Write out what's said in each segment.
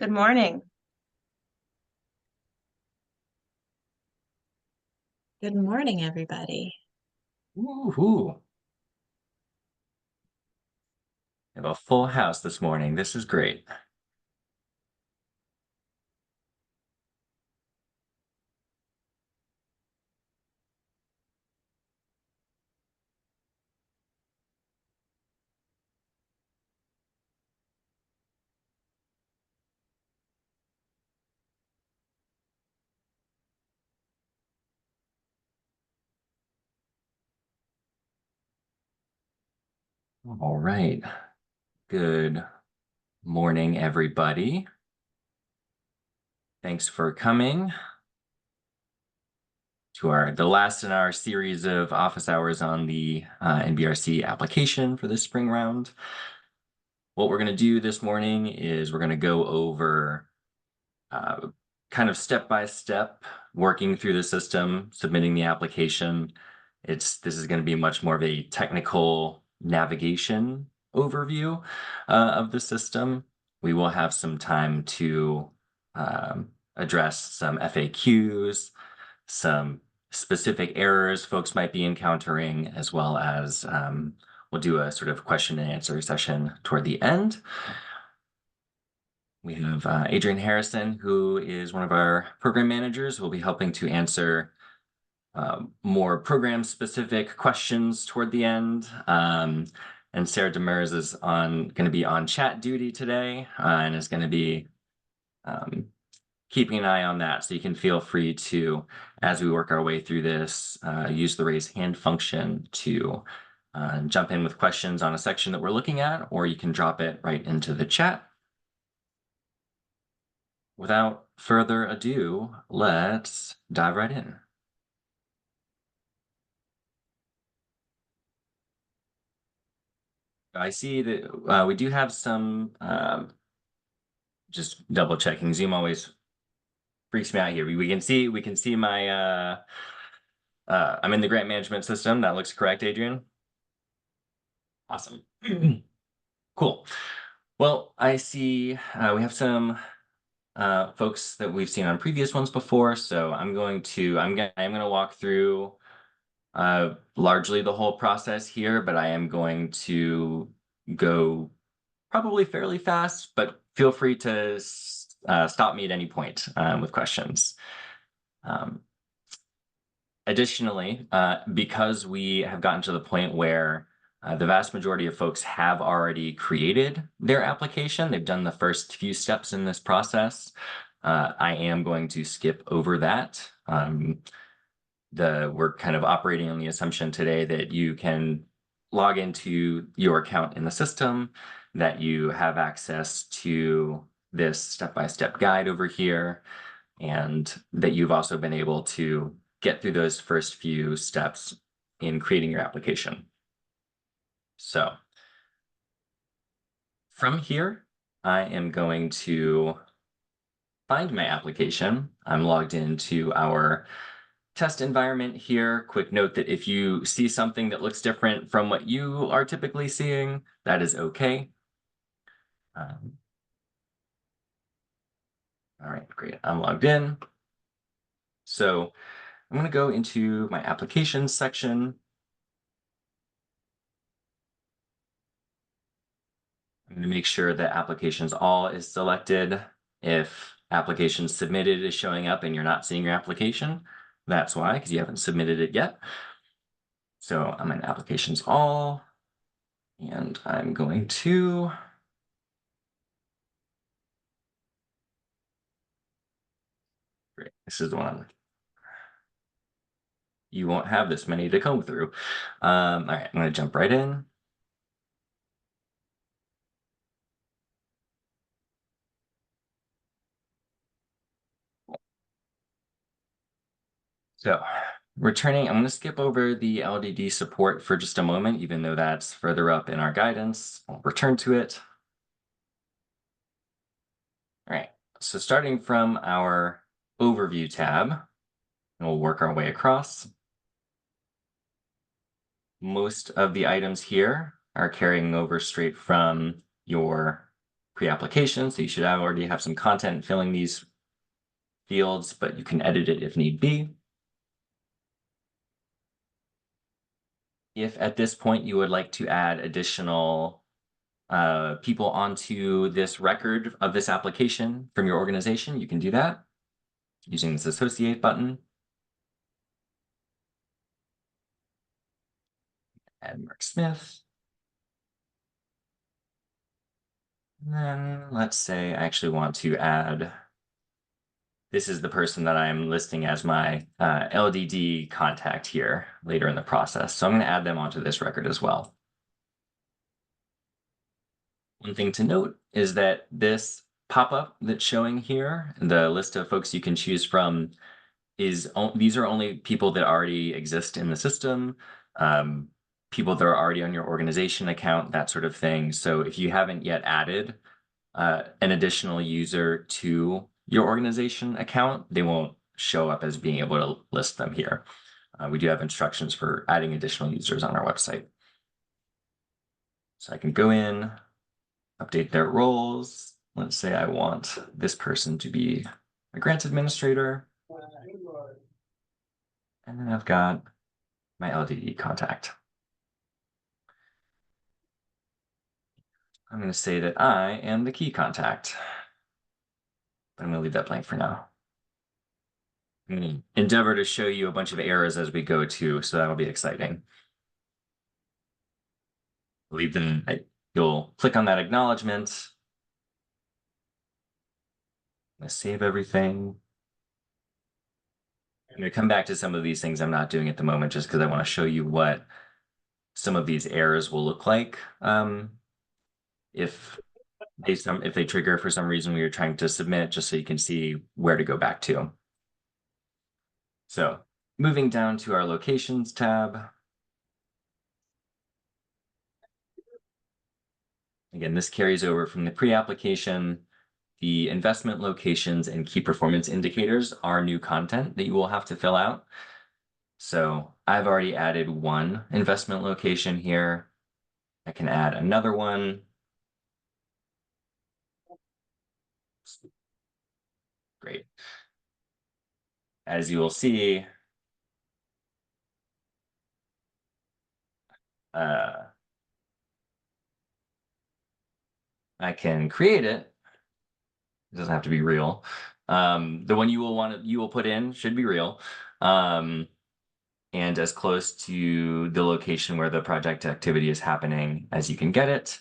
Good morning. Good morning, everybody. Woohoo! We have a full house this morning. This is great. All right. Good morning, everybody. Thanks for coming to the last in our series of office hours on the NBRC application for this spring round. What we're going to do this morning is we're going to go over kind of step by step working through the system, submitting the application. This is going to be much more of a technical navigation overview of the system. We will have some time to address some FAQs, some specific errors folks might be encountering, as well as we'll do a sort of question and answer session toward the end. We have Adrian Harrison, who is one of our program managers, who will be helping to answer more program-specific questions toward the end. And Sarah Demers is going to be on chat duty today and is going to be keeping an eye on that. So you can feel free to, as we work our way through this, use the raise hand function to jump in with questions on a section that we're looking at, or you can drop it right into the chat. Without further ado, let's dive right in. I see that we do have some, just double checking. Zoom always freaks me out here. We can see my, I'm in the grant management system. That looks correct, Adrian. Awesome. Cool. Well, I see we have some folks that we've seen on previous ones before. So I'm going to walk through largely the whole process here, but I am going to go probably fairly fast, but feel free to stop me at any point with questions. Additionally, because we have gotten to the point where the vast majority of folks have already created their application, they've done the first few steps in this process, I am going to skip over that. We're kind of operating on the assumption today that you can log into your account in the system, that you have access to this step-by-step guide over here, and that you've also been able to get through those first few steps in creating your application. So from here, I am going to find my application. I'm logged into our test environment here. Quick note that if you see something that looks different from what you are typically seeing, that is okay. All right, great. I'm logged in. So I'm going to go into my applications section. I'm going to make sure that applications all is selected. If applications submitted is showing up and you're not seeing your application, that's why, because you haven't submitted it yet. So I'm in applications all, and I'm going to great. This is the one. You won't have this many to comb through. All right, I'm going to jump right in. So returning, I'm going to skip over the LDD support for just a moment, even though that's further up in our guidance. I'll return to it. All right, so starting from our overview tab, we'll work our way across. Most of the items here are carrying over straight from your pre-application, so you should already have some content filling these fields, but you can edit it if need be. If at this point you would like to add additional people onto this record of this application from your organization, you can do that using this associate button. Add Mark Smith. And then let's say I actually want to add, this is the person that I'm listing as my LDD contact here later in the process. So I'm going to add them onto this record as well. One thing to note is that this pop-up that's showing here, the list of folks you can choose from, these are only people that already exist in the system, people that are already on your organization account, that sort of thing. So if you haven't yet added an additional user to your organization account, they won't show up as being able to list them here. We do have instructions for adding additional users on our website. So I can go in, update their roles. Let's say I want this person to be a grants administrator. And then I've got my LDE contact. I'm going to say that I am the key contact, but I'm going to leave that blank for now. I'm going to endeavor to show you a bunch of errors as we go too, so that'll be exciting. Leave them, you'll click on that acknowledgement. I'm going to save everything. I'm going to come back to some of these things I'm not doing at the moment just because I want to show you what some of these errors will look like if they trigger for some reason when you're trying to submit, just so you can see where to go back to. So moving down to our locations tab. Again, this carries over from the pre-application. The investment locations and key performance indicators are new content that you will have to fill out. So I've already added one investment location here. I can add another one. Great. As you will see, I can create it. It doesn't have to be real. The one you will put in should be real. And as close to the location where the project activity is happening as you can get it.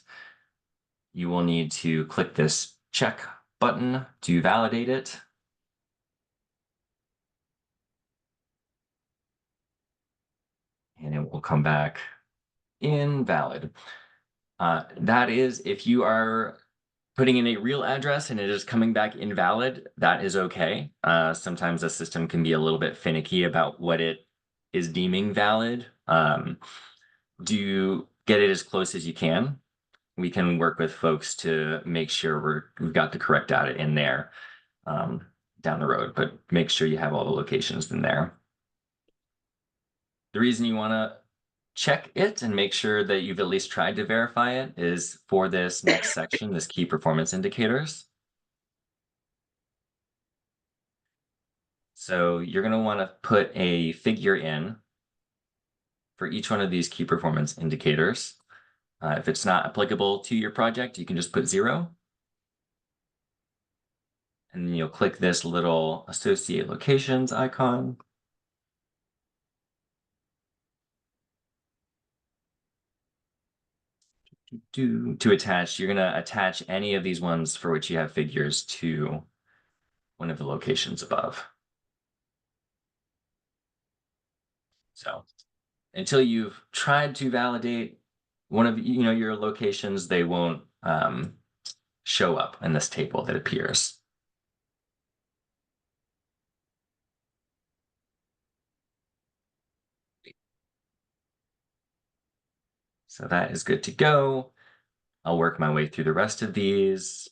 You will need to click this check button to validate it. And it will come back invalid. That is, if you are putting in a real address and it is coming back invalid, that is okay. Sometimes the system can be a little bit finicky about what it is deeming valid. Do get it as close as you can. We can work with folks to make sure we've got the correct data in there down the road, but make sure you have all the locations in there. The reason you want to check it and make sure that you've at least tried to verify it is for this next section, this key performance indicators. So you're going to want to put a figure in for each one of these key performance indicators. If it's not applicable to your project, you can just put 0. And then you'll click this little associate locations icon. To attach, you're going to attach any of these ones for which you have figures to one of the locations above. So until you've tried to validate one of your locations, they won't show up in this table that appears. So that is good to go. I'll work my way through the rest of these.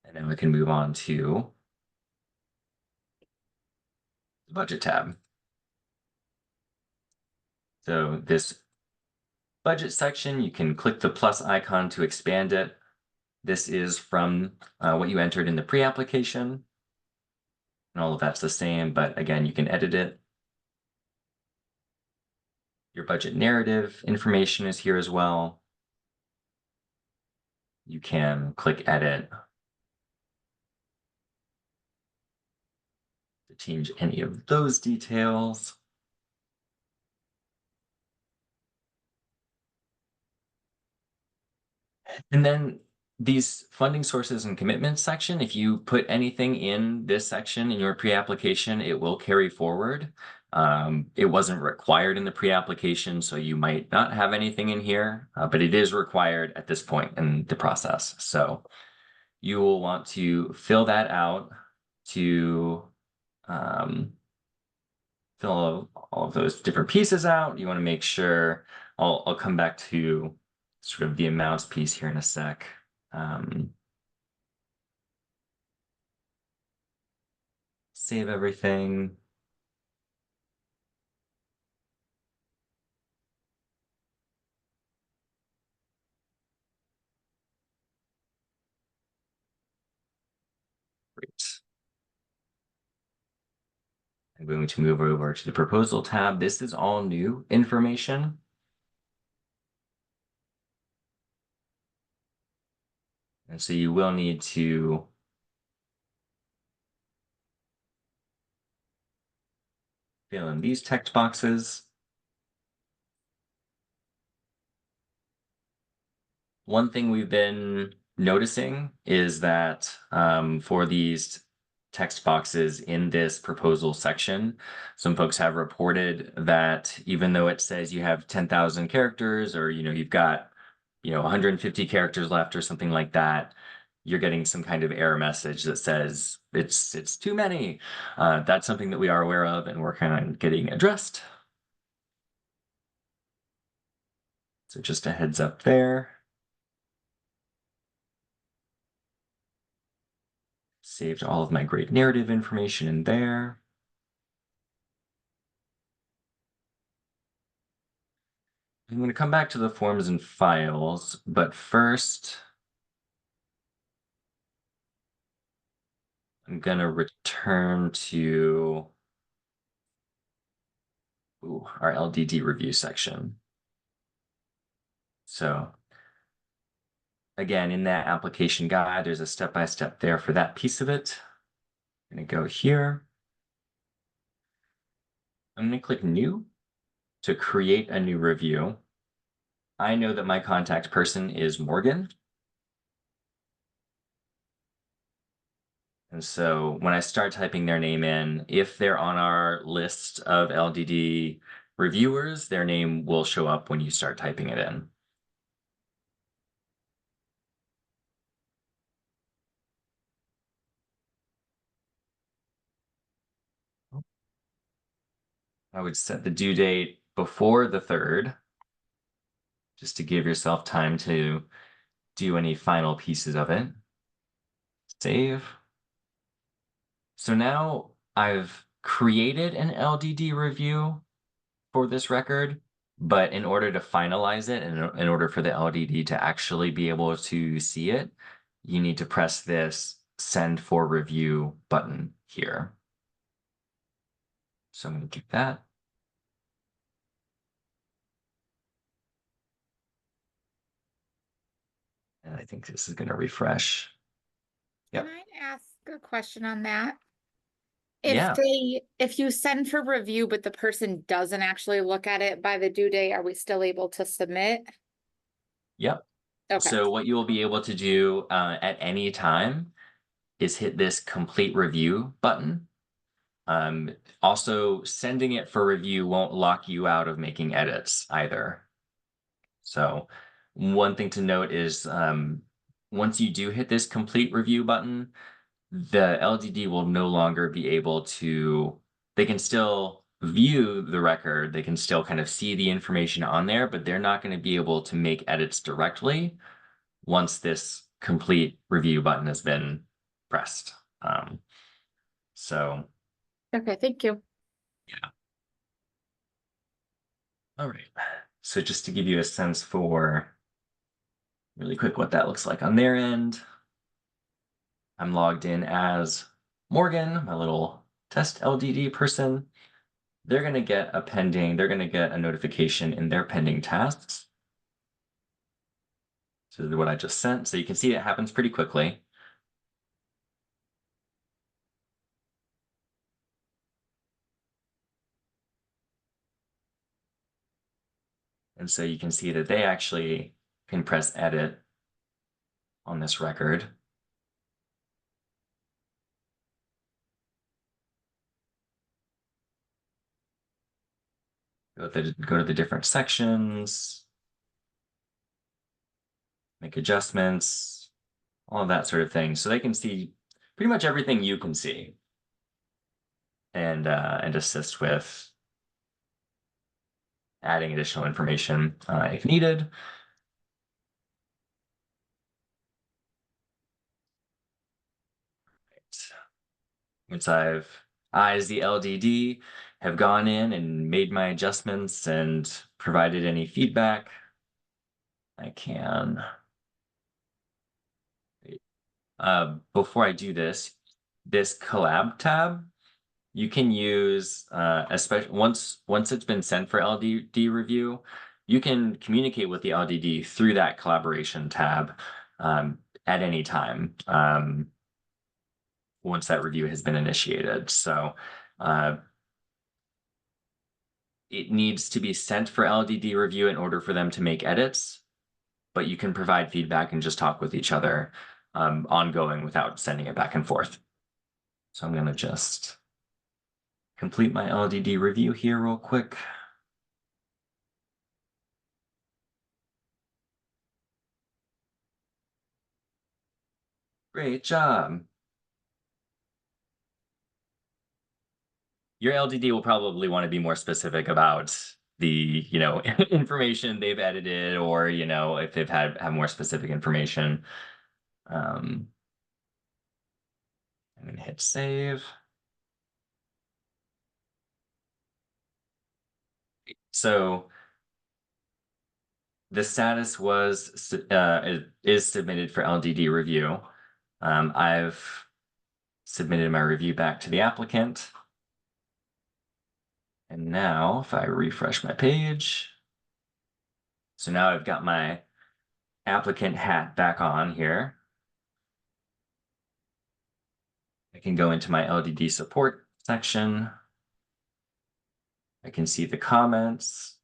And then we can move on to the budget tab. So this budget section, you can click the plus icon to expand it. This is from what you entered in the pre-application. And all of that's the same, but again, you can edit it. Your budget narrative information is here as well. You can click edit to change any of those details. And then these funding sources and commitments section, if you put anything in this section in your pre-application, it will carry forward. It wasn't required in the pre-application, so you might not have anything in here, but it is required at this point in the process. So you will want to fill that out to fill all of those different pieces out. You want to make sure, I'll come back to sort of the amounts piece here in a sec. Save everything. Great. I'm going to move over to the proposal tab. This is all new information. And so you will need to fill in these text boxes. One thing we've been noticing is that for these text boxes in this proposal section, some folks have reported that even though it says you have 10,000 characters, or you've got 150 characters left or something like that, you're getting some kind of error message that says it's too many. That's something that we are aware of and working on getting addressed. So just a heads up there. Saved all of my great narrative information in there. I'm going to come back to the forms and files, but first I'm going to return to our LDD review section. So again, in that application guide, there's a step-by-step there for that piece of it. I'm going to go here. I'm going to click New to create a new review. I know that my contact person is Morgan. And so when I start typing their name in, if they're on our list of LDD reviewers, their name will show up when you start typing it in. I would set the due date before the 3rd, just to give yourself time to do any final pieces of it. Save. So now I've created an LDD review for this record, but in order to finalize it and in order for the LDD to actually be able to see it, you need to press this Send for Review button here. So I'm going to do that. And I think this is going to refresh. Yep. Can I ask a question on that? Yeah. If you send for review, but the person doesn't actually look at it by the due date, are we still able to submit? Yep. Okay. So what you will be able to do at any time is hit this complete review button. Also, sending it for review won't lock you out of making edits either. So one thing to note is once you do hit this complete review button, the LDD will no longer be able to, they can still view the record, they can still kind of see the information on there, but they're not going to be able to make edits directly once this complete review button has been pressed. So. Okay, thank you. Yeah. All right. So just to give you a sense for really quick what that looks like on their end, I'm logged in as Morgan, my little test LDD person. They're going to get a notification in their pending tasks. So this is what I just sent. So you can see it happens pretty quickly. And so you can see that they actually can press edit on this record. Go to the different sections, make adjustments, all of that sort of thing. So they can see pretty much everything you can see and assist with adding additional information if needed. Once I, as the LDD, have gone in and made my adjustments and provided any feedback, I can, before I do this collab tab, you can use, especially once it's been sent for LDD review, you can communicate with the LDD through that collaboration tab at any time. Once that review has been initiated. So it needs to be sent for LDD review in order for them to make edits, but you can provide feedback and just talk with each other ongoing without sending it back and forth. So I'm going to just complete my LDD review here real quick. Great job. Your LDD will probably want to be more specific about the, information they've edited, or, if they've have more specific information. I'm going to hit save. So the status is submitted for LDD review. I've submitted my review back to the applicant. And now if I refresh my page, so now I've got my applicant hat back on here. I can go into my LDD support section. I can see the comments.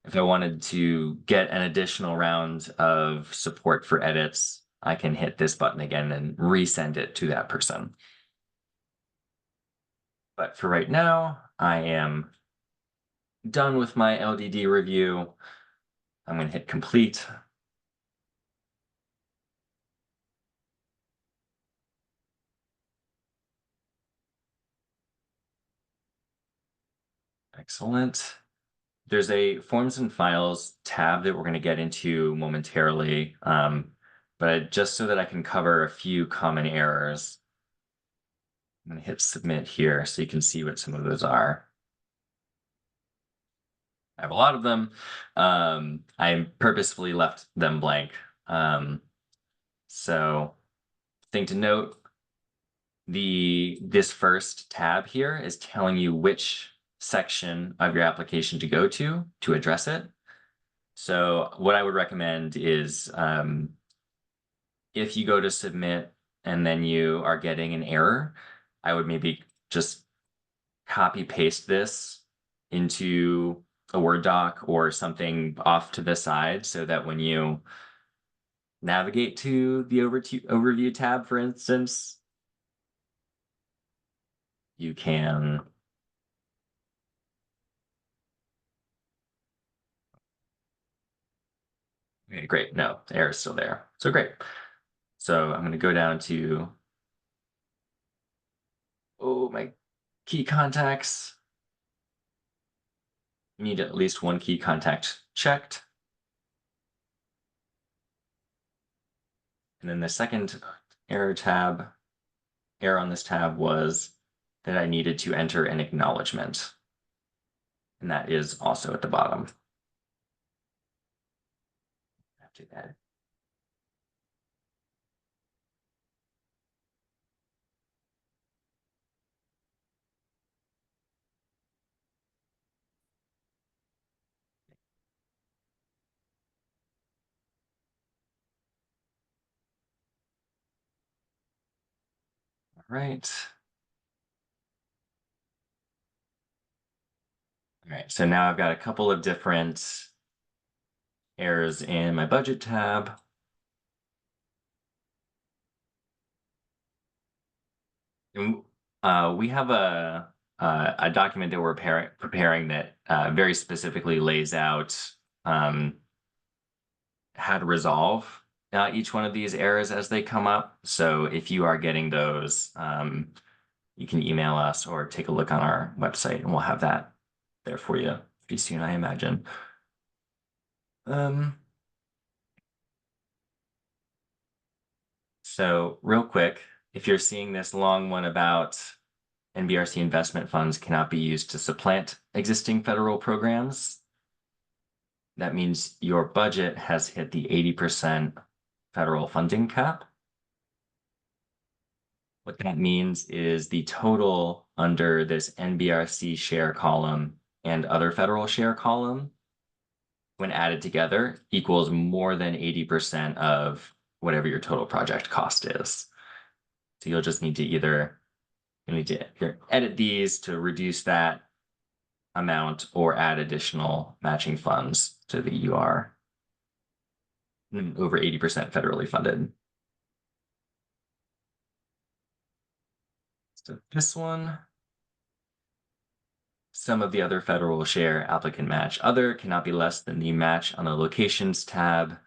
If I wanted to get an additional round of support for edits, I can hit this button again and resend it to that person. But for right now, I am done with my LDD review. I'm going to hit complete. Excellent. There's a forms and files tab that we're going to get into momentarily, but just so that I can cover a few common errors, I'm going to hit submit here so you can see what some of those are. I have a lot of them. I purposefully left them blank. So thing to note, this first tab here is telling you which section of your application to go to address it. So what I would recommend is if you go to submit and then you are getting an error, I would maybe just copy paste this into a Word doc or something off to the side so that when you navigate to the overview tab, for instance, you can okay, great. No, the error is still there. So great. So I'm going to go down to my key contacts. You need at least one key contact checked. And then the second error on this tab was that I needed to enter an acknowledgement. And that is also at the bottom. Have to add. All right. All right, so now I've got a couple of different errors in my budget tab. And, we have a document that we're preparing that very specifically lays out how to resolve each one of these errors as they come up. So if you are getting those, you can email us or take a look on our website, and we'll have that there for you pretty soon, I imagine. So real quick, if you're seeing this long one about NBRC investment funds cannot be used to supplant existing federal programs, that means your budget has hit the 80% federal funding cap. What that means is the total under this NBRC share column and other federal share column, when added together, equals more than 80% of whatever your total project cost is. So you'll just need to either edit these to reduce that amount or add additional matching funds so that you are over 80% federally funded. So this one, some of the other federal share applicant match other cannot be less than the match on the locations tab.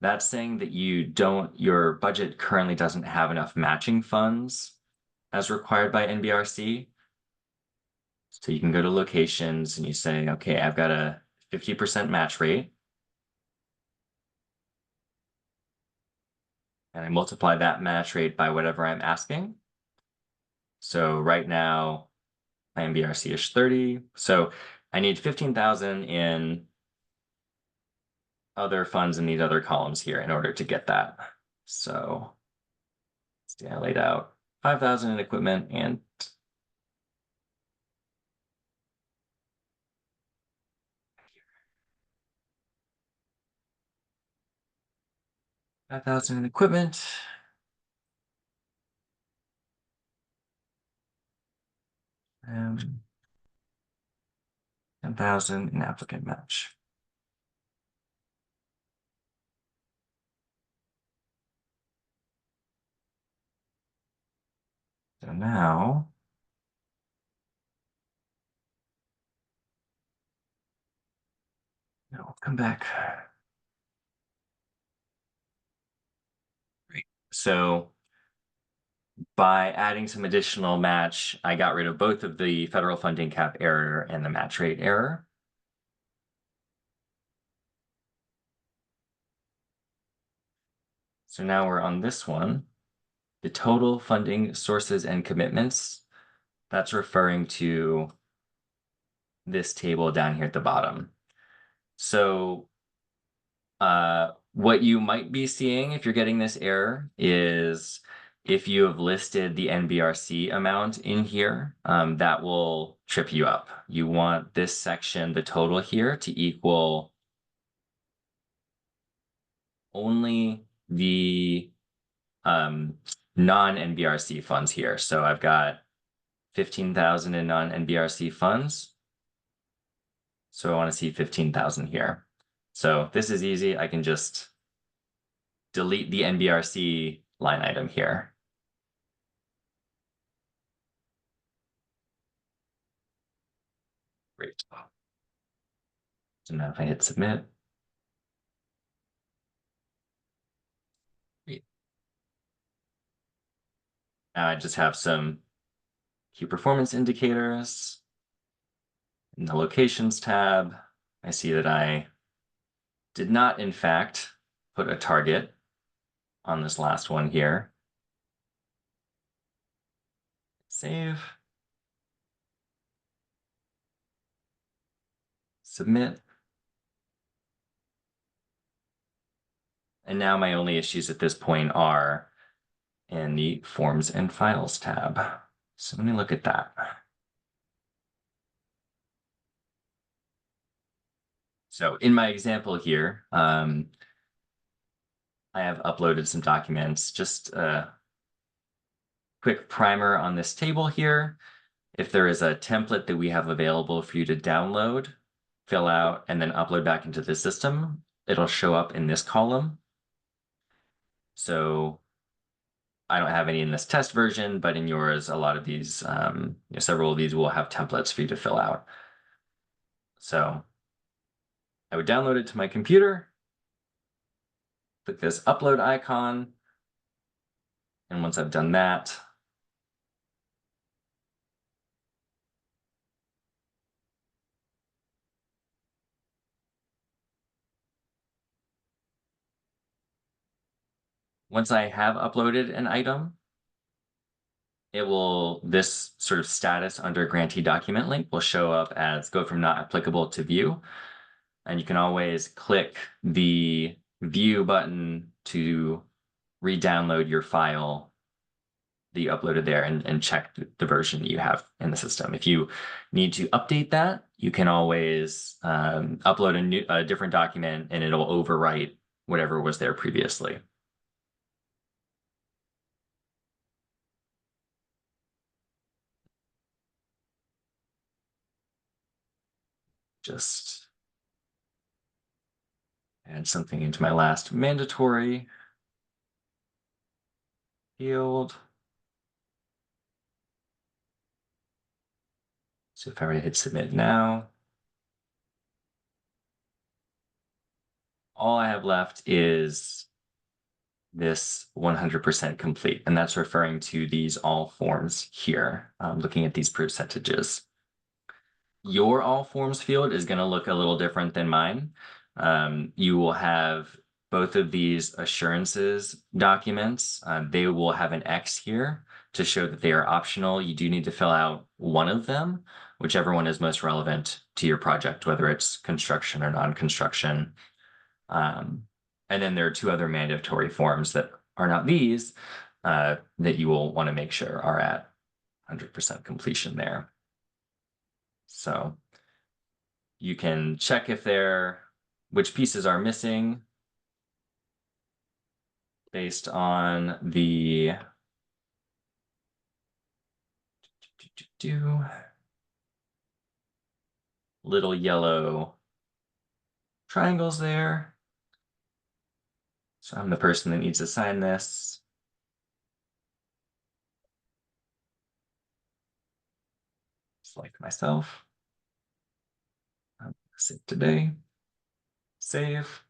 That's saying that your budget currently doesn't have enough matching funds as required by NBRC. So you can go to locations and you say, okay, I've got a 50% match rate. And I multiply that match rate by whatever I'm asking. So right now, my NBRC is 30. So I need 15,000 in other funds in these other columns here in order to get that. So I laid out 5,000 in equipment and 5,000 in equipment. And 10,000 in applicant match. So now I'll come back. Great. So by adding some additional match, I got rid of both of the federal funding cap error and the match rate error. So now we're on this one, the total funding sources and commitments. That's referring to this table down here at the bottom. So what you might be seeing if you're getting this error is if you have listed the NBRC amount in here, that will trip you up. You want this section, the total here, to equal only the non-NBRC funds here. So I've got 15,000 in non-NBRC funds. So I want to see 15,000 here. So this is easy. I can just delete the NBRC line item here. Great. So now if I hit submit. Great. Now I just have some key performance indicators. In the locations tab, I see that I did not, in fact, put a target on this last one here. Save. submit. And now my only issues at this point are in the Forms and Files tab. So let me look at that. So in my example here, I have uploaded some documents. Just a quick primer on this table here. If there is a template that we have available for you to download, fill out, and then upload back into the system, it'll show up in this column. So I don't have any in this test version, but in yours, a lot of these, several of these will have templates for you to fill out. So I would download it to my computer, click this upload icon, and once I've done that, once I have uploaded an item, this sort of status under grantee document link will show up as go from not applicable to view. And you can always click the view button to re-download your file that you uploaded there and check the version that you have in the system. If you need to update that, you can always upload a different document and it'll overwrite whatever was there previously. Just add something into my last mandatory field. So if I were to hit submit now, all I have left is this 100% complete, and that's referring to these all forms here, looking at these percentages. Your all forms field is going to look a little different than mine. You will have both of these assurances documents. They will have an X here to show that they are optional. You do need to fill out one of them, whichever one is most relevant to your project, whether it's construction or non-construction. And then there are two other mandatory forms that are not these that you will want to make sure are at 100% completion there. So you can check which pieces are missing based on the little yellow triangles there. So I'm the person that needs to sign this. Just like myself. Save today. Save.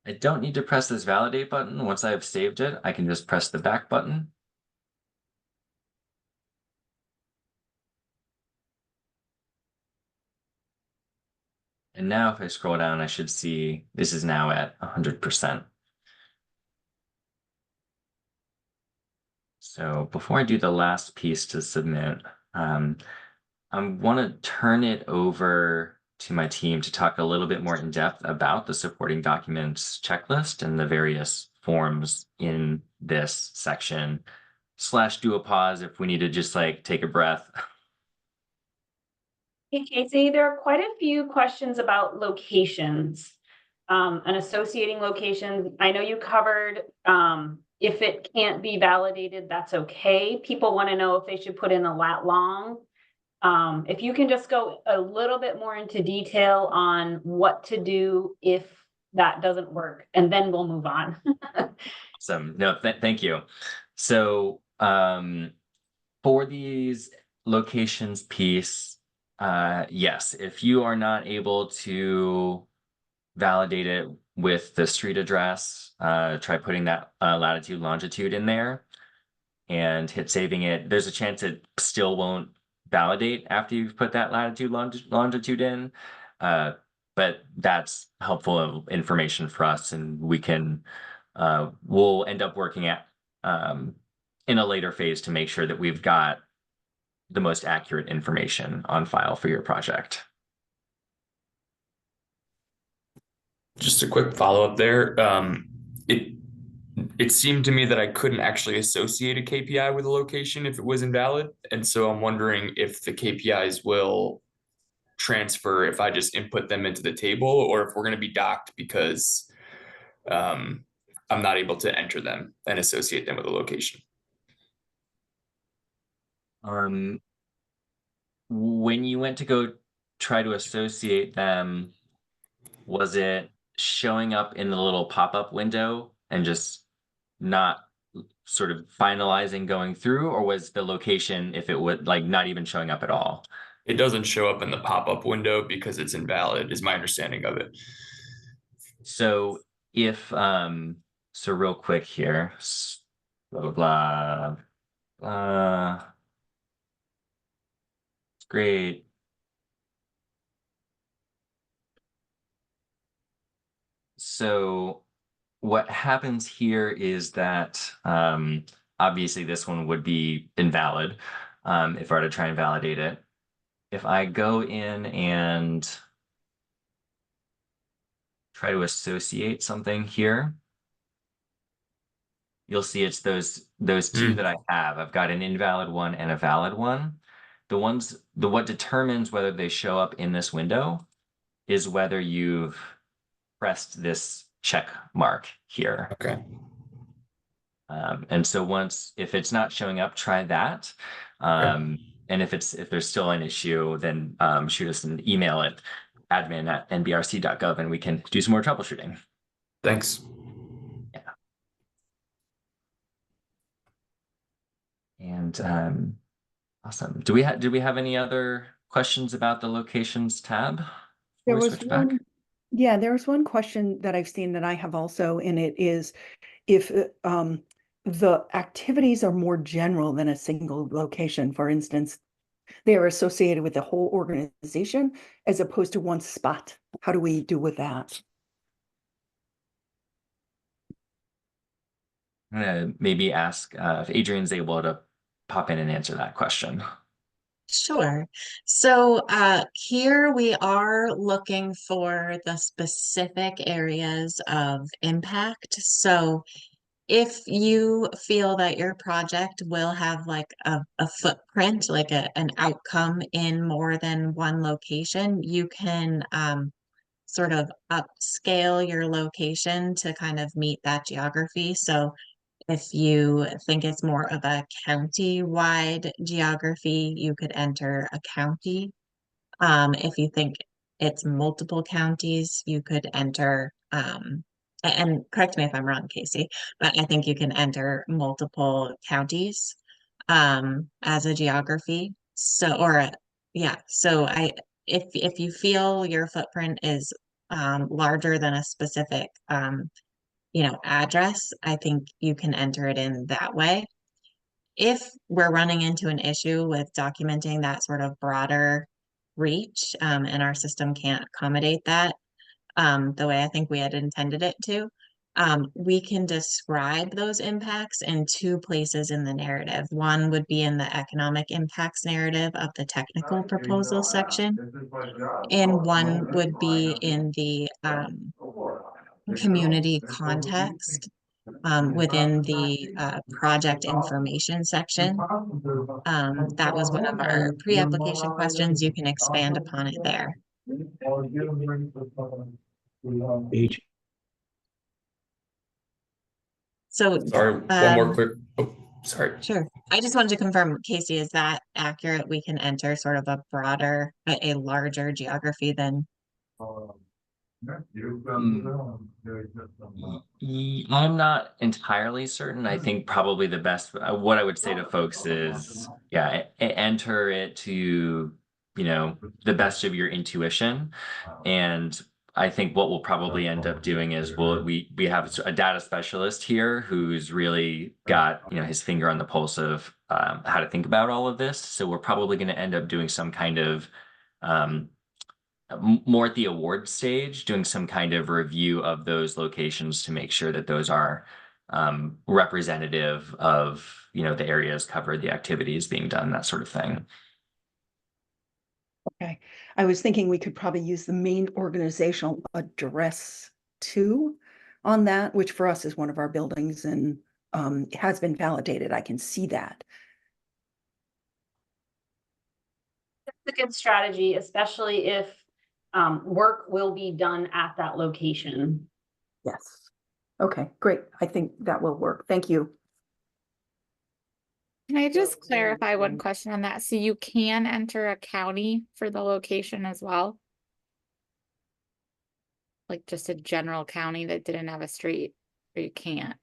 I don't need to press this validate button. Once I have saved it, I can just press the back button. And now if I scroll down, I should see this is now at 100%. So before I do the last piece to submit, I want to turn it over to my team to talk a little bit more in depth about the supporting documents checklist and the various forms in this section, / do a pause if we need to just like take a breath. Hey, Casey, there are quite a few questions about locations and associating locations. I know you covered if it can't be validated, that's okay. People want to know if they should put in a lat long. If you can just go a little bit more into detail on what to do if that doesn't work, and then we'll move on. Awesome. No, thank you. So for these locations piece, yes, if you are not able to validate it with the street address, try putting that latitude, longitude in there and hit saving it. There's a chance it still won't validate after you've put that latitude, longitude in. But that's helpful information for us, and we can, we'll end up working at in a later phase to make sure that we've got the most accurate information on file for your project. Just a quick follow-up there. It seemed to me that I couldn't actually associate a KPI with a location if it was invalid. And so I'm wondering if the KPIs will transfer if I just input them into the table, or if we're going to be docked because I'm not able to enter them and associate them with a location. When you went to go try to associate them, was it showing up in the little pop-up window and just not sort of finalizing going through, or was the location, if it would, like, not even showing up at all? It doesn't show up in the pop-up window because it's invalid, is my understanding of it. So if so real quick here, blah blah blah. Great. So what happens here is that obviously this one would be invalid if I were to try and validate it. If I go in and try to associate something here, you'll see it's those two that I have. I've got an invalid one and a valid one. What determines whether they show up in this window is whether you've pressed this check mark here. Okay. And so if it's not showing up, try that. And if there's still an issue, then shoot us an email at admin@nbrc.gov and we can do some more troubleshooting. Thanks. Yeah. And awesome. Did we have any other questions about the locations tab? There before we was switch back? one, yeah, there was one question that I've seen that I have also, and it is if the activities are more general than a single location. For instance, they are associated with the whole organization as opposed to one spot. How do we do with that? I'm gonna maybe ask if Adrian's able to pop in and answer that question. Sure. So here we are looking for the specific areas of impact. So if you feel that your project will have like a footprint, like an outcome in more than one location, you can sort of upscale your location to kind of meet that geography. So if you think it's more of a county-wide geography, you could enter a county. If you think it's multiple counties, you could enter, and correct me if I'm wrong, Casey, but I think you can enter multiple counties as a geography. So, yeah, so if you feel your footprint is larger than a specific address, I think you can enter it in that way. If we're running into an issue with documenting that sort of broader reach, and our system can't accommodate that the way I think we had intended it to, we can describe those impacts in two places in the narrative. One would be in the economic impacts narrative of the technical proposal section, and one would be in the community context within the project information section. That was one of our pre-application questions. You can expand upon it there. So Sorry, one more quick. Oh, sorry. sure. I just wanted to confirm, Casey, is that accurate? We can enter sort of a broader, a larger geography than. I'm not entirely certain. I think probably the best, what I would say to folks is, yeah, enter it to, the best of your intuition. And I think what we'll probably end up doing is we have a data specialist here who's really got, his finger on the pulse of how to think about all of this. So we're probably going to end up doing some kind of more at the award stage, doing some kind of review of those locations to make sure that those are, representative of, you know, the areas covered, the activities being done, that sort of thing. Okay, I was thinking we could probably use the main organizational address too on that, which for us is one of our buildings and has been validated. I can see that. It's a good strategy, especially if work will be done at that location. Yes. Okay, great. I think that will work. Thank you. Can I just clarify one question on that? So you can enter a county for the location as well? Like just a general county that didn't have a street, or you can't?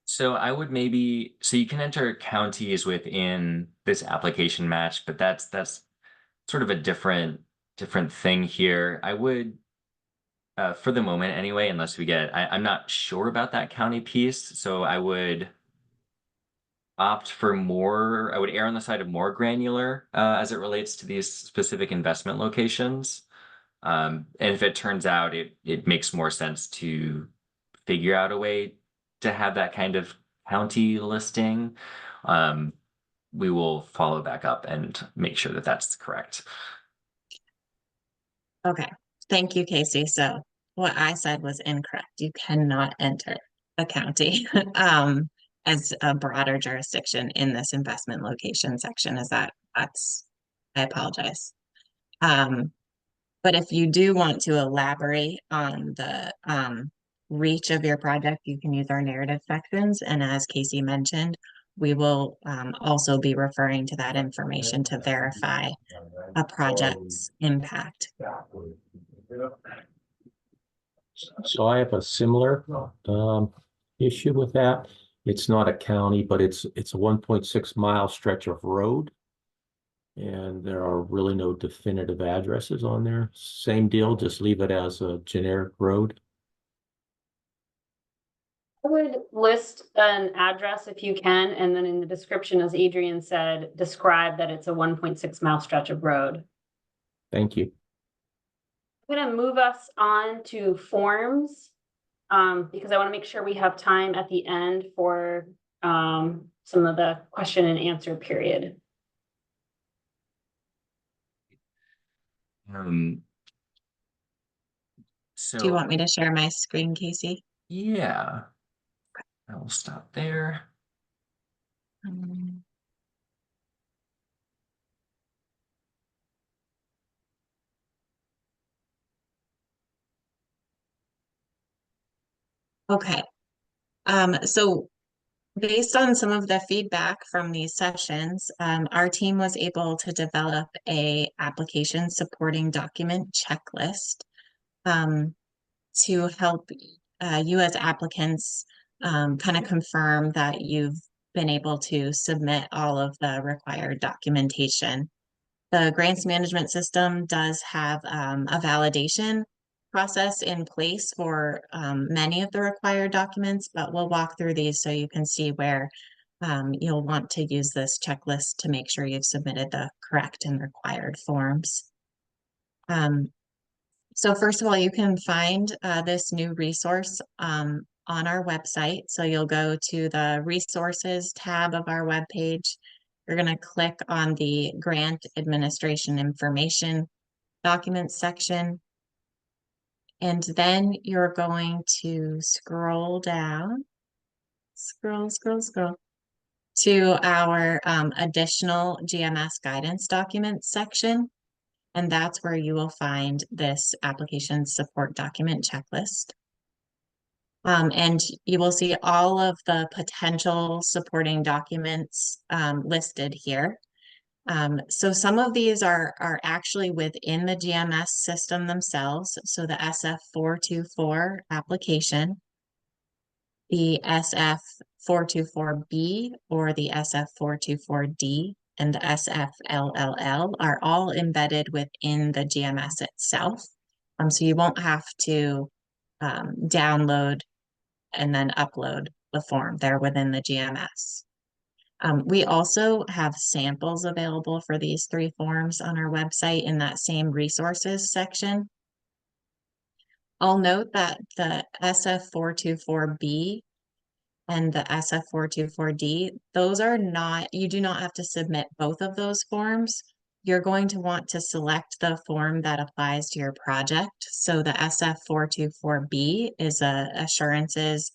So I would maybe, so you can enter counties within this application match, but that's sort of a different thing here. I would, for the moment anyway, unless we get, I'm not sure about that county piece, so I would opt for more, I would err on the side of more granular as it relates to these specific investment locations. And if it turns out it makes more sense to figure out a way to have that kind of county listing, we will follow back up and make sure that that's correct. Okay, thank you, Casey. So what I said was incorrect. You cannot enter a county as a broader jurisdiction in this investment location section. I apologize. But if you do want to elaborate on the reach of your project, you can use our narrative sections. And as Casey mentioned, we will also be referring to that information to verify a project's impact. So I have a similar issue with that. It's not a county, but it's a 1.6 mile stretch of road. And there are really no definitive addresses on there. Same deal, just leave it as a generic road. I would list an address if you can, and then in the description, as Adrian said, describe that it's a 1.6 mile stretch of road. Thank you. I'm going to move us on to forms because I want to make sure we have time at the end for some of the question and answer period. So Do you want me to share my screen, Casey? yeah, I will stop there. Okay. So based on some of the feedback from these sessions, our team was able to develop a application supporting document checklist to help you as applicants kind of confirm that you've been able to submit all of the required documentation. The grants management system does have a validation process in place for many of the required documents, but we'll walk through these so you can see where you'll want to use this checklist to make sure you've submitted the correct and required forms. So first of all, you can find this new resource on our website. So you'll go to the resources tab of our webpage. You're going to click on the grant administration information documents section. And then you're going to scroll down, scroll to our additional GMS guidance documents section. And that's where you will find this application support document checklist. And you will see all of the potential supporting documents listed here. So some of these are actually within the GMS system themselves. So the SF424 application, the SF424B or the SF424D, and the SFLLL are all embedded within the GMS itself. So you won't have to download and then upload the form. They're within the GMS. We also have samples available for these 3 forms on our website in that same resources section. I'll note that the SF424B and the SF424D, those are not, you do not have to submit both of those forms. You're going to want to select the form that applies to your project. So the SF424B is a assurances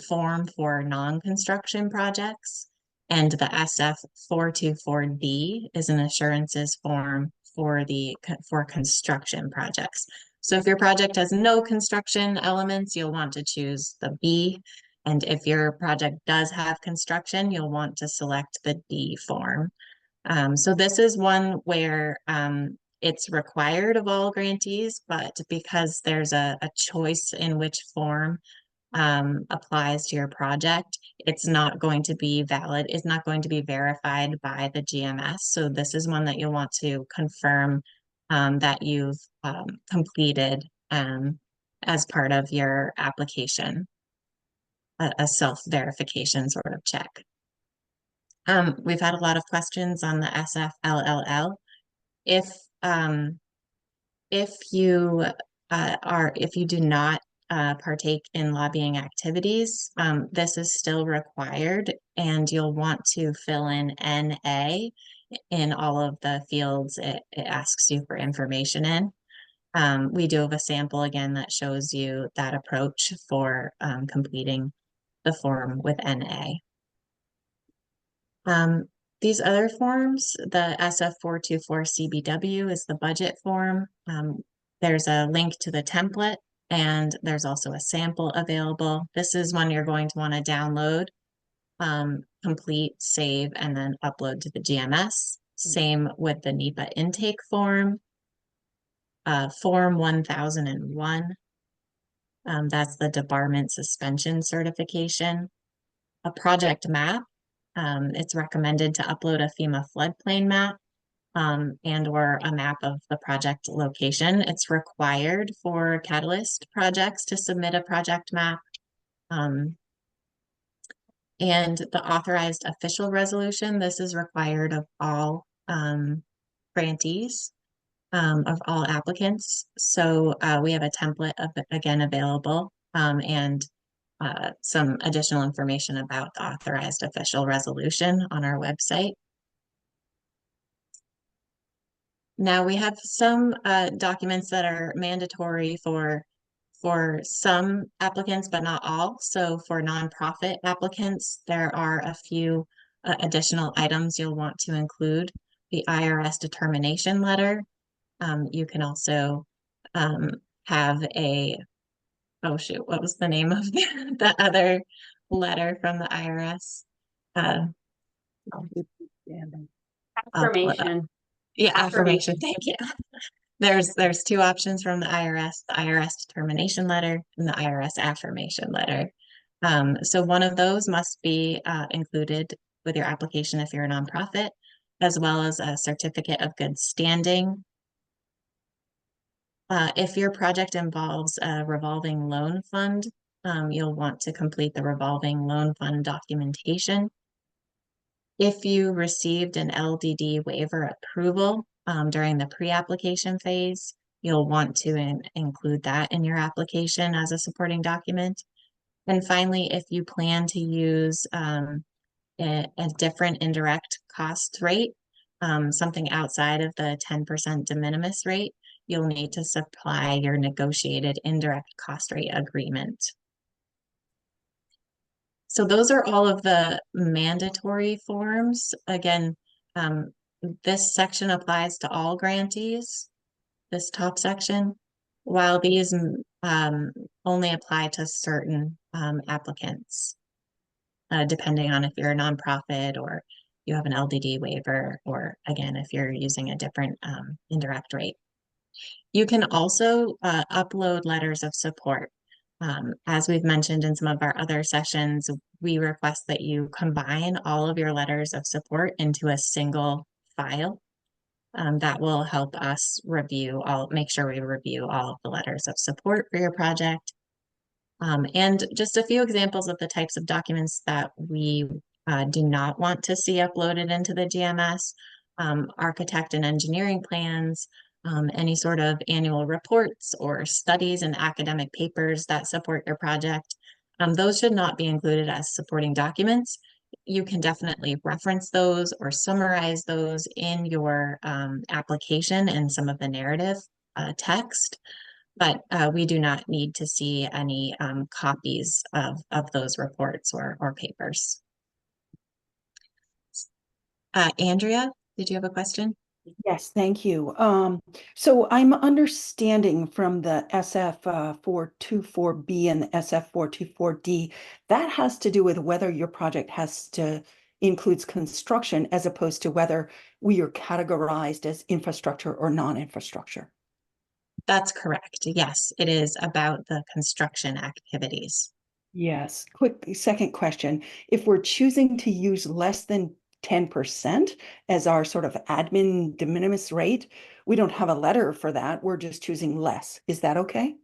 form for non-construction projects. And the SF424D is an assurances form for construction projects. So if your project has no construction elements, you'll want to choose the B. And if your project does have construction, you'll want to select the D form. So this is one where it's required of all grantees, but because there's a choice in which form applies to your project, it's not going to be valid, it's not going to be verified by the GMS. So this is one that you'll want to confirm that you've completed as part of your application, a self-verification sort of check. We've had a lot of questions on the SFLLL. If if you do not partake in lobbying activities, this is still required, and you'll want to fill in NA in all of the fields it asks you for information in. We do have a sample again that shows you that approach for completing the form with NA. These other forms, the SF424CBW is the budget form. There's a link to the template, and there's also a sample available. This is one you're going to want to download, complete, save, and then upload to the GMS. Same with the NEPA intake form. Form 1001. That's the debarment suspension certification. A project map. It's recommended to upload a FEMA floodplain map and or a map of the project location. It's required for Catalyst projects to submit a project map. And the authorized official resolution, this is required of all grantees, of all applicants. So we have a template again available, and some additional information about the authorized official resolution on our website. Now we have some documents that are mandatory for some applicants, but not all. So for nonprofit applicants, there are a few additional items you'll want to include. The IRS determination letter. You can also have a, oh shoot, what was the name of the other letter from the IRS? Affirmation. Yeah, affirmation, thank you. There's two options from the IRS determination letter and the IRS affirmation letter. So one of those must be included with your application if you're a nonprofit, as well as a certificate of good standing. If your project involves a revolving loan fund, you'll want to complete the revolving loan fund documentation. If you received an LDD waiver approval during the pre-application phase, you'll want to include that in your application as a supporting document. And finally, if you plan to use a different indirect cost rate, something outside of the 10% de minimis rate, you'll need to supply your negotiated indirect cost rate agreement. So those are all of the mandatory forms. Again, this section applies to all grantees, this top section, while these only apply to certain applicants, depending on if you're a nonprofit or you have an LDD waiver, or again, if you're using a different indirect rate. You can also upload letters of support. As we've mentioned in some of our other sessions, we request that you combine all of your letters of support into a single file. That will help us make sure we review all of the letters of support for your project. And just a few examples of the types of documents that we do not want to see uploaded into the GMS: architect and engineering plans, any sort of annual reports or studies and academic papers that support your project. Those should not be included as supporting documents. You can definitely reference those or summarize those in your application and some of the narrative text, but we do not need to see any copies of those reports or papers. Andrea, did you have a question? Yes, thank you. So I'm understanding from the SF 424B and the SF 424D, that has to do with whether your project includes construction as opposed to whether we are categorized as infrastructure or non-infrastructure. That's correct. Yes, it is about the construction activities. Yes. Quick second question. If we're choosing to use less than 10% as our sort of admin de minimis rate, we don't have a letter for that. We're just choosing less. Is that okay?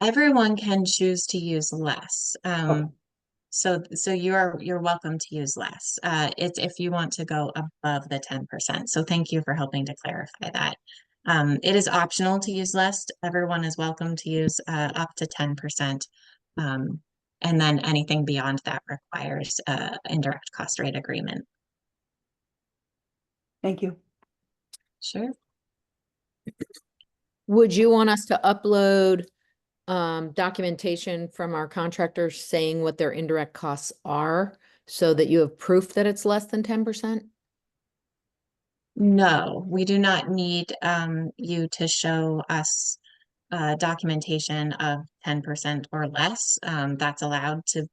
Everyone can choose to use less. Okay. So you're welcome to use less. It's if you want to go above the 10%. So thank you for helping to clarify that. It is optional to use less. Everyone is welcome to use up to 10%. And then anything beyond that requires indirect cost rate agreement. Thank you. Sure. Would you want us to upload documentation from our contractors saying what their indirect costs are so that you have proof that it's less than 10%? No, we do not need you to show us documentation of 10% or less. That's allowed to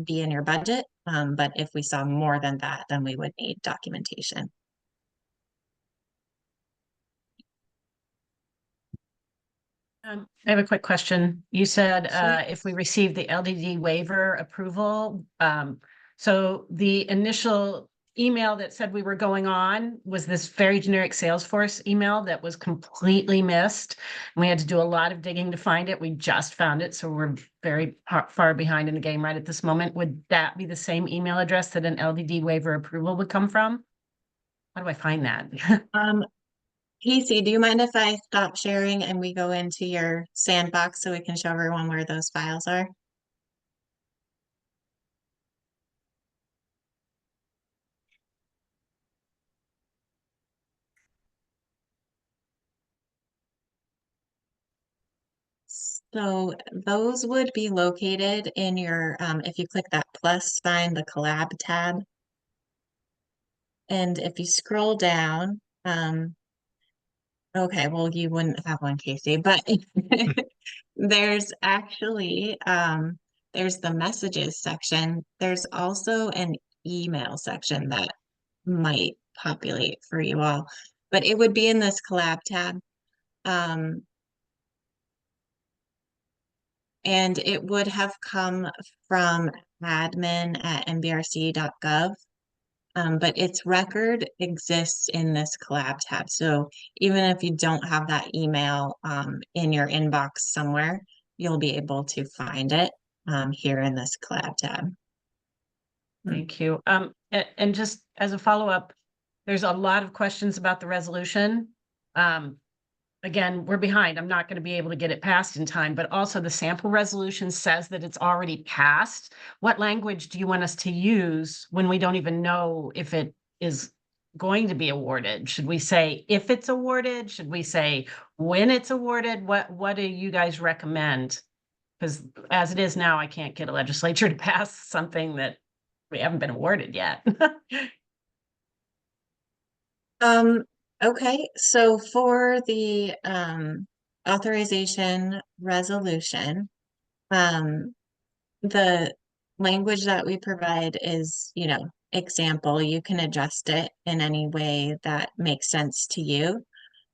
be in your budget. But if we saw more than that, then we would need documentation. I have a quick question. You said Sure. if we receive the LDD waiver approval, so the initial email that said we were going on was this very generic Salesforce email that was completely missed. And we had to do a lot of digging to find it. We just found it, so we're very far behind in the game right at this moment. Would that be the same email address that an LDD waiver approval would come from? How do I find that? Casey, do you mind if I stop sharing and we go into your sandbox so we can show everyone where those files are? So those would be located in your, if you click that plus sign, the collab tab. And if you scroll down, okay, well, you wouldn't have one, Casey, but there's actually, there's the messages section. There's also an email section that might populate for you all, but it would be in this collab tab. And it would have come from admin@nbrc.gov. But its record exists in this collab tab. So even if you don't have that email in your inbox somewhere, you'll be able to find it here in this collab tab. Thank you. And just as a follow-up, there's a lot of questions about the resolution. Again, we're behind. I'm not going to be able to get it passed in time, but also the sample resolution says that it's already passed. What language do you want us to use when we don't even know if it is going to be awarded? Should we say if it's awarded? Should we say when it's awarded? What do you guys recommend? Because as it is now, I can't get a legislature to pass something that we haven't been awarded yet. Okay, so for the authorization resolution, the language that we provide is, example. You can adjust it in any way that makes sense to you.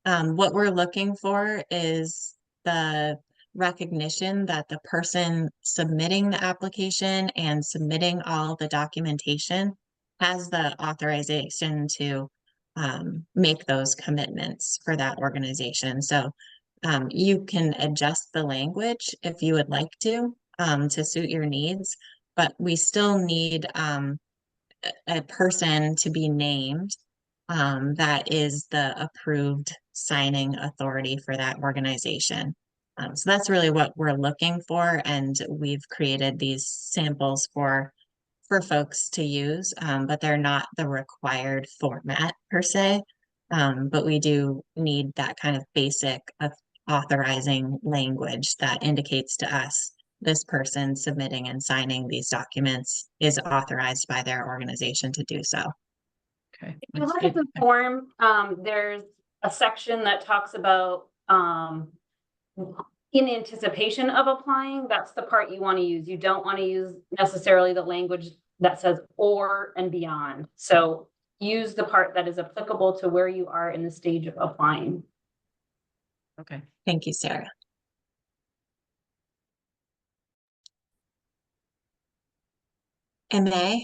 What we're looking for is the recognition that the person submitting the application and submitting all the documentation has the authorization to make those commitments for that organization. So you can adjust the language if you would like to suit your needs, but we still need a person to be named that is the approved signing authority for that organization. So that's really what we're looking for, and we've created these samples for folks to use, but they're not the required format per se. But we do need that kind of basic of authorizing language that indicates to us this person submitting and signing these documents is authorized by their organization to do so. Okay. If you look at the form, there's a section that talks about, in anticipation of applying, that's the part you want to use. You don't want to use necessarily the language that says or and beyond. So use the part that is applicable to where you are in the stage of applying. Okay. Thank you, Sarah. MA?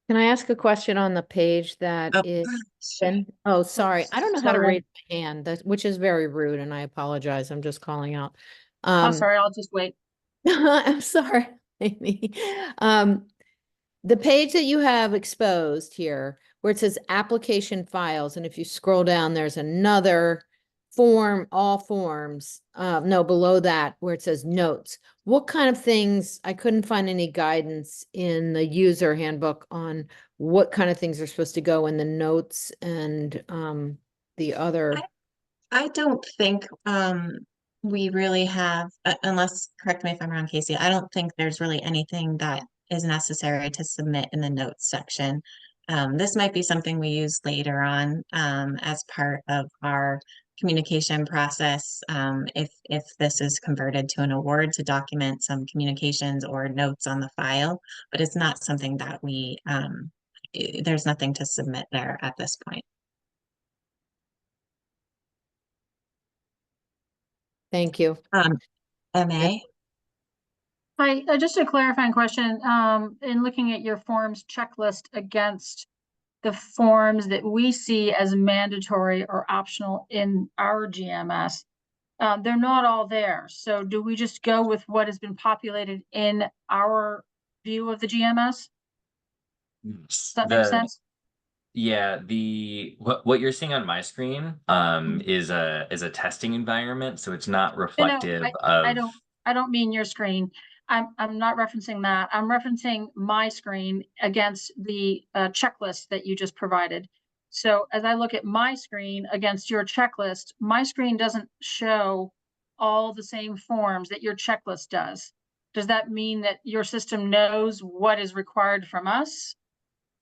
Can I ask a question on the page that Oh, is sure. oh, sorry. I don't know how to Sorry. raise my hand, which is very rude, and I apologize. I'm just calling out. I'm sorry, I'll just wait. I'm sorry, Amy. The page that you have exposed here, where it says application files, and if you scroll down, there's another form, all forms, no, below that, where it says notes. What kind of things, I couldn't find any guidance in the user handbook on what kind of things are supposed to go in the notes and the other. I don't think we really have, unless, correct me if I'm wrong, Casey, I don't think there's really anything that is necessary to submit in the notes section. This might be something we use later on as part of our communication process. If this is converted to an award, to document some communications or notes on the file, but it's not something that we, there's nothing to submit there at this point. Thank you. MA? Hi, just a clarifying question. In looking at your forms checklist against the forms that we see as mandatory or optional in our GMS, they're not all there. So do we just go with what has been populated in our view of the GMS? Does that make sense? Yeah, what you're seeing on my screen is a testing environment, so it's not reflective of. I don't mean your screen. I'm not referencing that. I'm referencing my screen against the checklist that you just provided. So as I look at my screen against your checklist, my screen doesn't show all the same forms that your checklist does. Does that mean that your system knows what is required from us?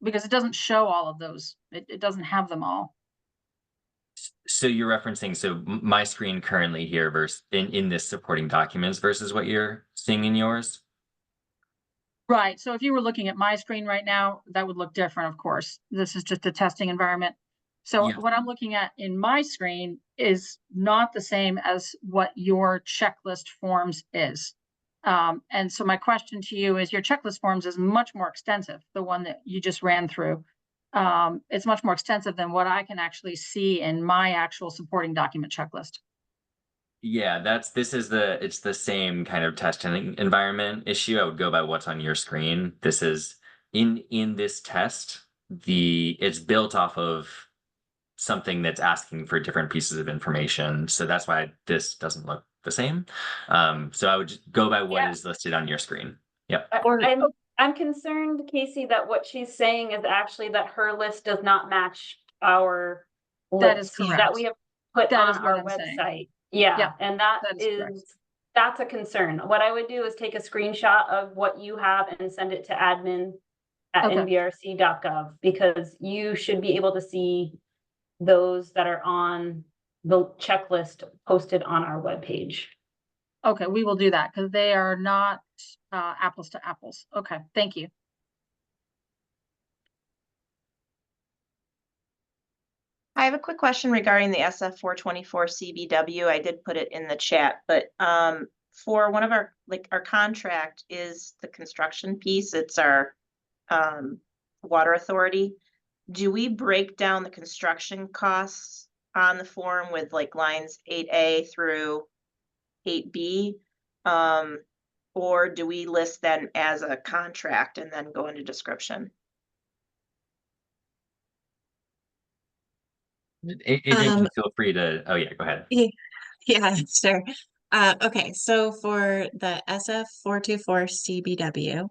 Because it doesn't show all of those. It doesn't have them all. So you're referencing, my screen currently here versus in this supporting documents versus what you're seeing in yours? Right. So if you were looking at my screen right now, that would look different, of course. This is just a testing environment. So Yeah. what I'm looking at in my screen is not the same as what your checklist forms is. And so my question to you is, your checklist forms is much more extensive, the one that you just ran through. It's much more extensive than what I can actually see in my actual supporting document checklist. Yeah, it's the same kind of testing environment issue. I would go by what's on your screen. This is in this test, it's built off of something that's asking for different pieces of information. So that's why this doesn't look the same. So I would just go by what is listed on your screen. Yep. I'm concerned, Casey, that what she's saying is actually that her list does not match our That is list correct. that we have put That on is what our I'm saying. website. Yeah, Yeah, and that is correct. that's a concern. What I would do is take a screenshot of what you have and send it to admin at Okay. nbrc.gov, because you should be able to see those that are on the checklist posted on our webpage. Okay, we will do that because they are not apples to apples. Okay, thank you. I have a quick question regarding the SF 424 CBW. I did put it in the chat, but for one of our contract is the construction piece. It's our water authority. Do we break down the construction costs on the form with like lines 8A through 8B? Or do we list them as a contract and then go into description? AJ, Um, feel free to, oh yeah, go ahead. Yeah, sure. Okay, so for the SF424 CBW,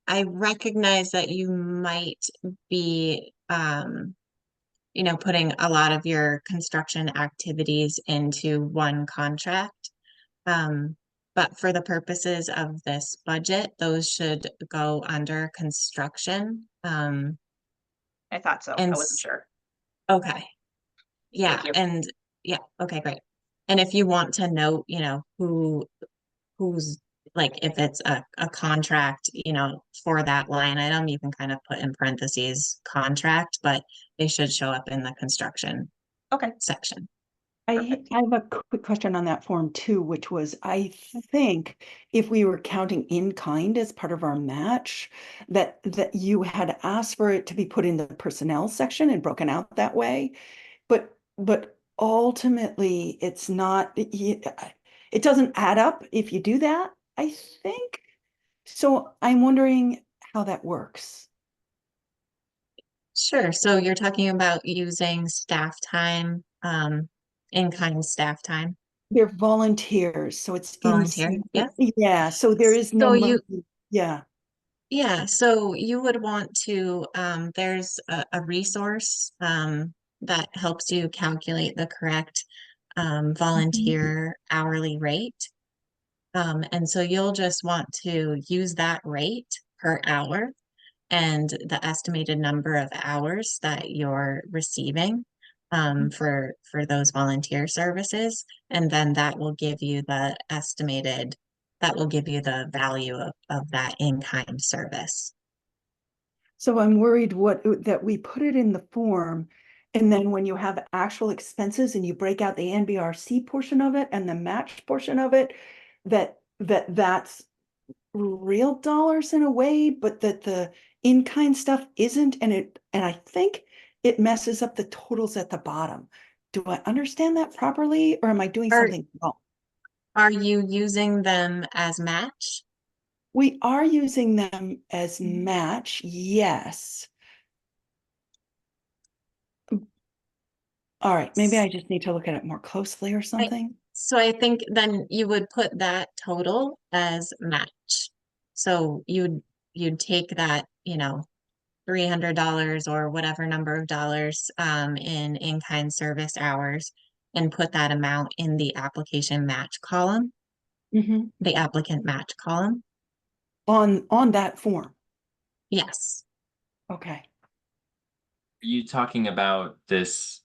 I recognize that you might be, putting a lot of your construction activities into one contract. But for the purposes of this budget, those should go under construction. I thought so. And I wasn't sure. Okay. Yeah, you. and yeah, okay, great. And if you want to note, who's like if it's a contract, for that line item, you can kind of put in parentheses contract, but they should show up in the construction Okay. section. I have a quick question on that form too, which was, I think if we were counting in kind as part of our match, that you had asked for it to be put in the personnel section and broken out that way. But ultimately it's not, it doesn't add up if you do that, I think. So I'm wondering how that works. Sure. So you're talking about using staff time, in-kind staff time, They're volunteers, so it's volunteer. Yeah. yeah, so there is no So you, money. Yeah. yeah, so you would want to, there's a resource, that helps you calculate the correct, volunteer hourly rate. And so you'll just want to use that rate per hour and the estimated number of hours that you're receiving, for those volunteer services. And then that will give you the value of that in-kind service. So I'm worried that we put it in the form, and then when you have actual expenses and you break out the NBRC portion of it and the match portion of it, that's real dollars in a way, but that the in-kind stuff isn't, and I think it messes up the totals at the bottom. Do I understand that properly, or am I doing Are, something wrong? are you using them as match? We are using them as match, yes. All right, maybe I just need to look at it more closely or something. So I think then you would put that total as match. So you'd take that, $300 or whatever number of dollars, in-kind service hours and put that amount in the application match column, Mhm. the applicant match column. On that form. Yes. Okay. Are you talking about this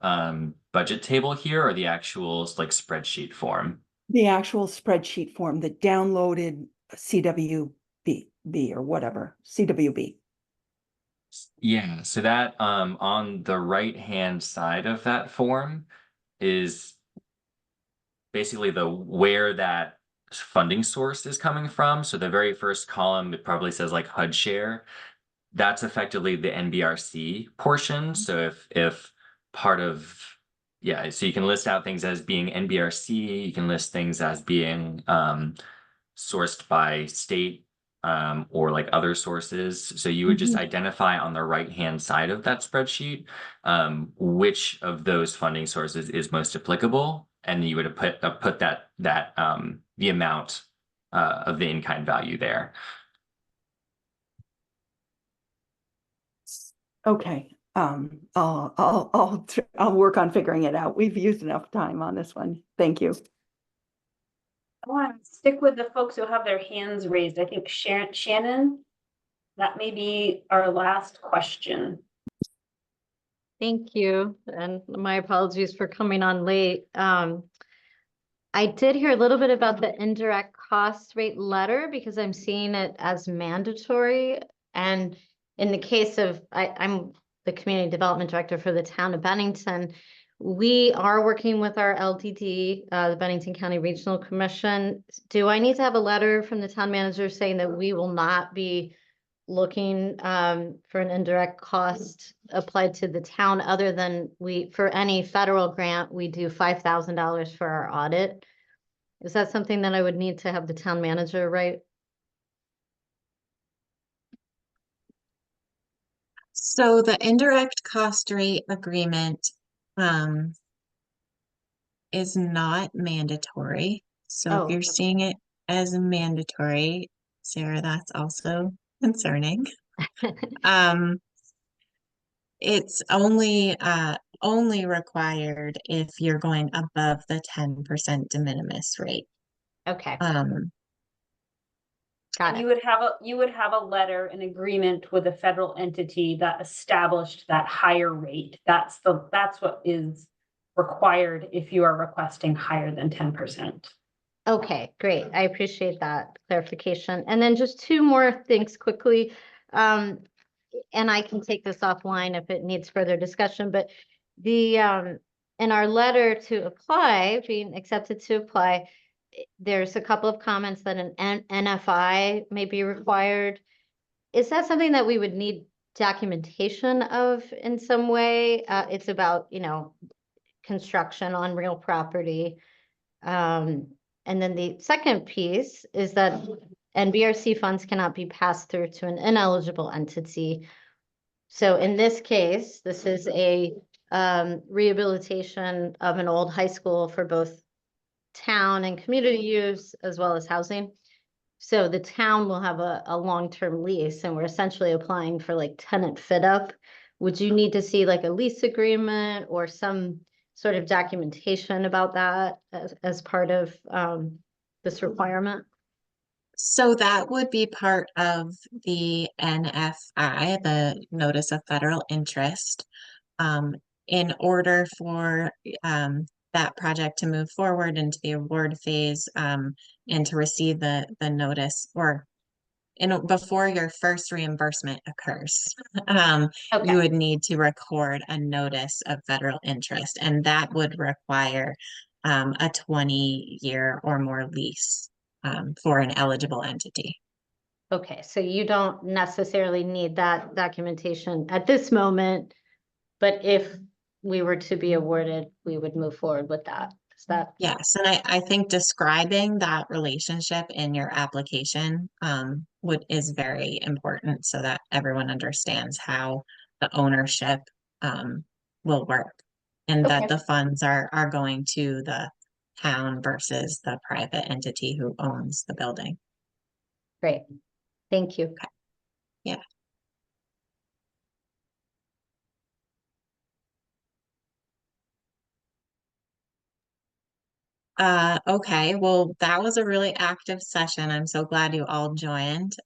budget table here or the actual like spreadsheet form? The actual spreadsheet form, the downloaded CWB or whatever, CWB. Yeah, so that on the right hand side of that form is basically the where that funding source is coming from. So the very first column, it probably says like HUD share. That's effectively the NBRC portion. So if part of, yeah, so you can list out things as being NBRC, you can list things as being sourced by state or like other sources. So you would just identify on the right-hand side of that spreadsheet which of those funding sources is most applicable, and you would put that the amount of the in-kind value there. Okay. I'll work on figuring it out. We've used enough time on this one. Thank you. I want to stick with the folks who have their hands raised. I think Shannon, that may be our last question. Thank you, and my apologies for coming on late. I did hear a little bit about the indirect cost rate letter because I'm seeing it as mandatory. And in the case of, I'm the community development director for the town of Bennington. We are working with our LDD, the Bennington County Regional Commission. Do I need to have a letter from the town manager saying that we will not be looking for an indirect cost applied to the town other than for any federal grant, we do $5,000 for our audit? Is that something that I would need to have the town manager write? So the indirect cost rate agreement is not mandatory. So if Oh, you're okay. seeing it as mandatory, Sarah, that's also concerning. It's only required if you're going above the 10% de minimis rate. Okay, Um, got And it. you would have a letter, an agreement with a federal entity that established that higher rate. That's what is required if you are requesting higher than 10%. Okay, great. I appreciate that clarification. And then just two more things quickly. And I can take this offline if it needs further discussion, but the, in our letter to apply, being accepted to apply, there's a couple of comments that an NFI may be required. Is that something that we would need documentation of in some way? It's about, construction on real property. And then the second piece is that NBRC funds cannot be passed through to an ineligible entity. So in this case, this is a rehabilitation of an old high school for both town and community use as well as housing. So the town will have a long-term lease and we're essentially applying for like tenant fit up. Would you need to see like a lease agreement or some sort of documentation about that as part of this requirement? So that would be part of the NFI, the Notice of Federal Interest. In order for that project to move forward into the award phase and to receive the notice or before your first reimbursement occurs, you would need to record a notice of federal interest, and that would require a 20-year or more lease for an eligible entity. Okay, so you don't necessarily need that documentation at this moment, but if we were to be awarded, we would move forward with that. Is that? Yes, and I think describing that relationship in your application is very important so that everyone understands how the ownership will work and that the funds are going to the town versus the private entity who owns the building. Great, thank you. Okay. Yeah. Okay, well, that was a really active session. I'm so glad you all joined.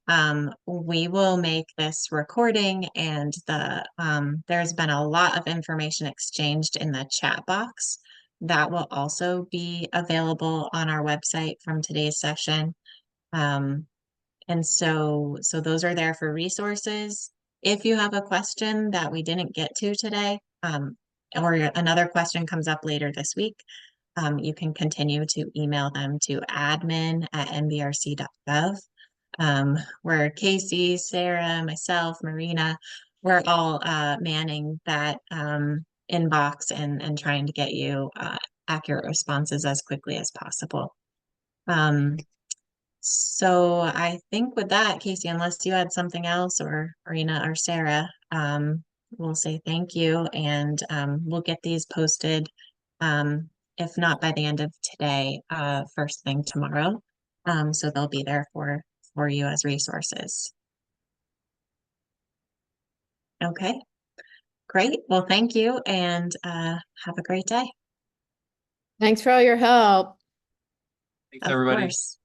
We will make this recording and there's been a lot of information exchanged in the chat box that will also be available on our website from today's session. And so those are there for resources. If you have a question that we didn't get to today, or another question comes up later this week, you can continue to email them to admin@nbrc.gov. Where Casey, Sarah, myself, Marina, we're all manning that inbox and trying to get you accurate responses as quickly as possible. So I think with that, Casey, unless you had something else, or Marina or Sarah, we'll say thank you and we'll get these posted. If not by the end of today, first thing tomorrow. So they'll be there for you as resources. Okay, great. Well, thank you and have a great day. Thanks for all your help. Thanks, Of everybody. course.